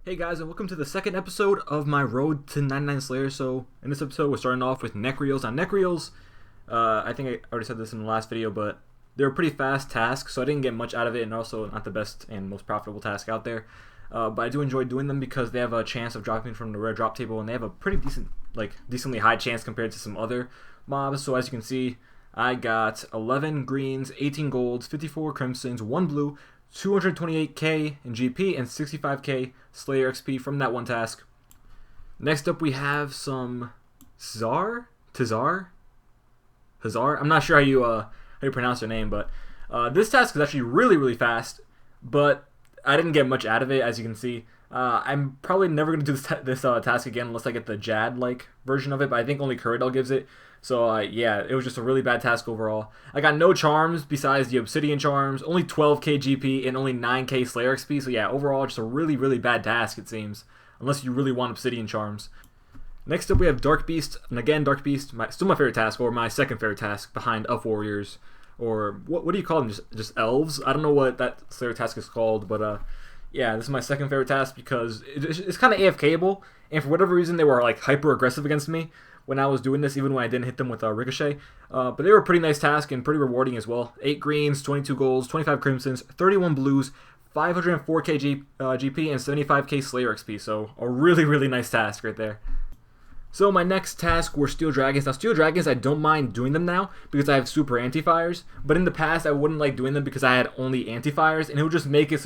Hey guys, and welcome to the second episode of my Road to 99 Slayer. So, in this episode, we're starting off with neck reels. Now, neck reels, I think I already said this in the last video, but they're a pretty fast task, so I didn't get much out of it, and also not the best and most profitable task out there. But I do enjoy doing them because they have a chance of dropping from the rare drop table, and they have a pretty decently high chance compared to some other mobs. So, as you can see, I got 11 greens, 18 golds, 54 crimsons, 1 blue, 228k in GP, and 65k Slayer XP from that one task. Next up, we have some Hazar. I'm not sure how you pronounce their name, but this task is actually really fast, but I didn't get much out of it, as you can see. I'm probably never going to do this task again unless I get the Jad-like version of it, but I think only Kuradel gives it. So, yeah, it was just a really bad task overall. I got no charms besides the Obsidian charms, only 12k GP, and only 9k Slayer XP. So, yeah, overall, just a really bad task, it seems. Unless you really want Obsidian charms. Next up, we have Dark Beast. And again, Dark Beast, still my favorite task, or my second favorite task behind Elf Warriors. Or, what do you call them? Just elves? I don't know what that Slayer task is called, but, yeah, this is my second favorite task because it's kind of AFK-able. And for whatever reason, they were, like, hyper-aggressive against me when I was doing this, even when I didn't hit them with a Ricochet. But they were a pretty nice task and pretty rewarding as well. 8 greens, 22 golds, 25 crimsons, 31 blues, 504k GP, and 75k Slayer XP. So a really nice task right there. So my next task were Steel Dragons. Now Steel Dragons, I don't mind doing them now because I have super anti-fires. But in the past, I wouldn't like doing them because I had only anti-fires, and it would just make it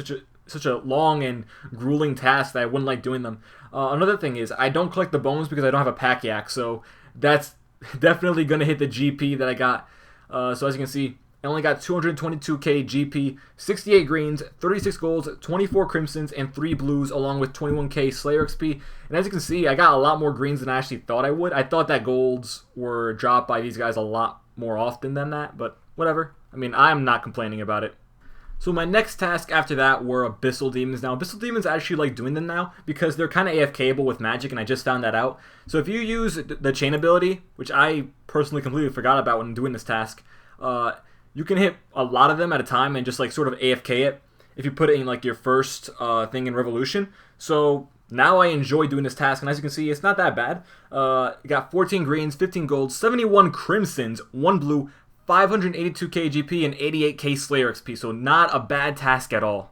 such a long and grueling task that I wouldn't like doing them. Another thing is, I don't collect the bones because I don't have a pack yak, so that's definitely going to hit the GP that I got. So as you can see, I only got 222k GP, 68 greens, 36 golds, 24 crimsons, and 3 blues, along with 21k Slayer XP. And as you can see, I got a lot more greens than I actually thought I would. I thought that golds were dropped by these guys a lot more often than that, but whatever. I mean, I'm not complaining about it. So my next task after that were Abyssal Demons. Now, Abyssal Demons, I actually like doing them now because they're kind of AFK-able with magic, and I just found that out. So if you use the chain ability, which I personally completely forgot about when doing this task, you can hit a lot of them at a time and just like sort of AFK it if you put it in like your first thing in Revolution. So now I enjoy doing this task, and as you can see, it's not that bad. You got 14 greens, 15 golds, 71 crimsons, 1 blue, 582k GP, and 88k Slayer XP, so not a bad task at all.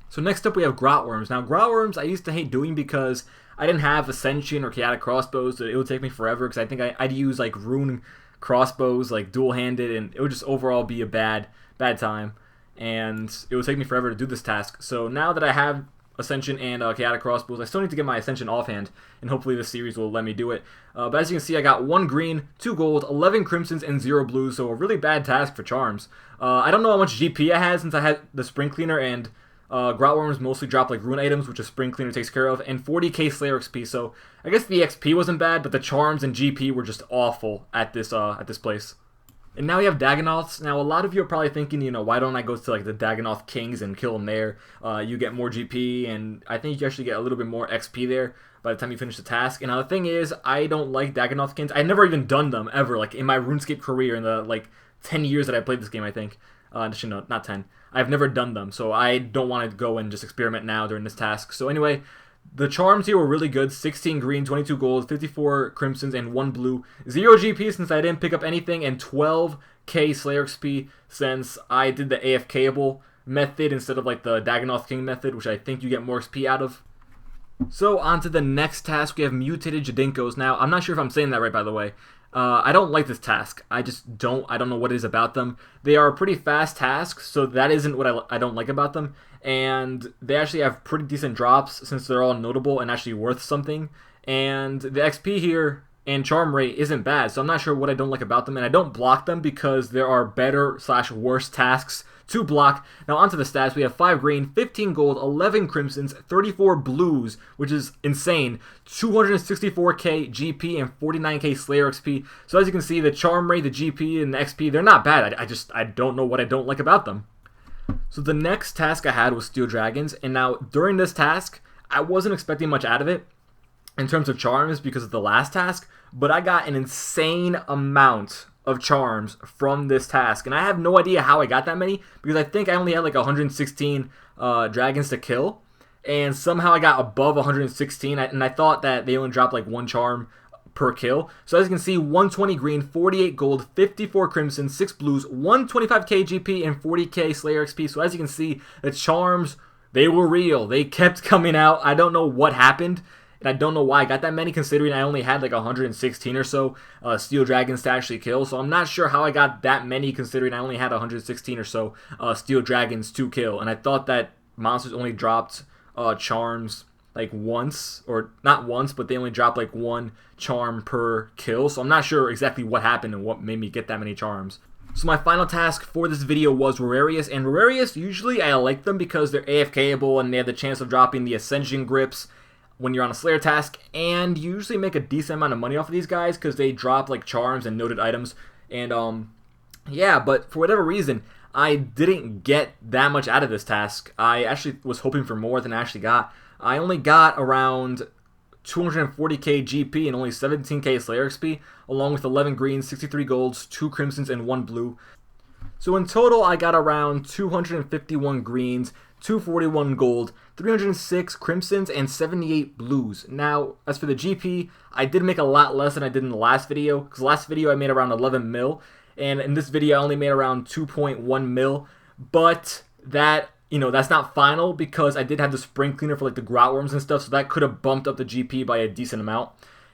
So next up we have Grotworms. Now Grotworms I used to hate doing because I didn't have Ascension or Chaotic Crossbows, so it would take me forever because I think I'd use like Rune Crossbows, like dual-handed, and it would just overall be a bad time, and it would take me forever to do this task. So now that I have Ascension and Chaotic Crossbows, I still need to get my Ascension offhand, and hopefully this series will let me do it. But as you can see, I got 1 green, 2 gold, 11 crimsons, and 0 blues, so a really bad task for charms. I don't know how much GP I had since I had the Spring Cleaner, and Grotworms mostly drop like rune items, which a Spring Cleaner takes care of, and 40k Slayer XP, so I guess the XP wasn't bad, but the charms and GP were just awful at this place. And now we have Dagonoths. Now, a lot of you are probably thinking, you know, why don't I go to like the Dagonoth Kings and kill them there? You get more GP, and I think you actually get a little bit more XP there by the time you finish the task. And now the thing is, I don't like Dagonoth Kings. I've never even done them ever, like in my RuneScape career in the like 10 years that I played this game, I think. Actually, no, not 10. I've never done them, so I don't want to go and just experiment now during this task. So anyway, the charms here were really good. 16 green, 22 gold, 54 crimsons, and 1 blue. 0 GP since I didn't pick up anything, and 12k Slayer XP since I did the AFK-able method instead of like the Dagonoth King method, which I think you get more XP out of. So on to the next task, we have Mutated Jadinkos. Now, I'm not sure if I'm saying that right, by the way. I don't like this task. I don't know what it is about them. They are pretty fast tasks, so that isn't what I don't like about them. And they actually have pretty decent drops since they're all notable and actually worth something. And the XP here and charm rate isn't bad, so I'm not sure what I don't like about them. And I don't block them because there are better/worse tasks to block. Now onto the stats. We have 5 green, 15 gold, 11 crimsons, 34 blues, which is insane, 264k GP, and 49k Slayer XP. So as you can see, the charm rate, the GP, and the XP, they're not bad. I don't know what I don't like about them. So the next task I had was Steel Dragons, and now during this task, I wasn't expecting much out of it in terms of charms because of the last task, but I got an insane amount of charms from this task, and I have no idea how I got that many because I think I only had like 116 dragons to kill, and somehow I got above 116, and I thought that they only dropped like 1 charm per kill. So as you can see, 120 green, 48 gold, 54 crimson, 6 blues, 125k GP, and 40k Slayer XP. So as you can see, the charms, they were real. They kept coming out. I don't know what happened, and I don't know why I got that many, considering I only had like 116 or so steel dragons to actually kill. So I'm not sure how I got that many, considering I only had 116 or so steel dragons to kill. And I thought that monsters only dropped charms like once, or not once, but they only dropped like 1 charm per kill. So I'm not sure exactly what happened and what made me get that many charms. So my final task for this video was Rararius, and Rararius, usually I like them because they're AFKable and they have the chance of dropping the Ascension Grips when you're on a Slayer task, and you usually make a decent amount of money off of these guys because they drop like charms and noted items. And yeah, but for whatever reason, I didn't get that much out of this task. I actually was hoping for more than I actually got. I only got around 240k GP and only 17k Slayer XP, along with 11 greens, 63 golds, 2 crimsons, and 1 blue. So in total, I got around 251 greens, 241 gold, 306 crimsons, and 78 blues. Now, as for the GP, I did make a lot less than I did in the last video, because last video I made around 11 mil, and in this video I only made around 2.1 mil, but that, you know, that's not final because I did have the spring cleaner for like the grotworms and stuff, so that could have bumped up the GP by a decent amount.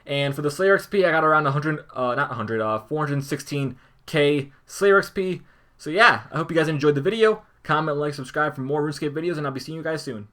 And for the Slayer XP, I got around 416k Slayer XP. So yeah, I hope you guys enjoyed the video. Comment, like, subscribe for more RuneScape videos, and I'll be seeing you guys soon.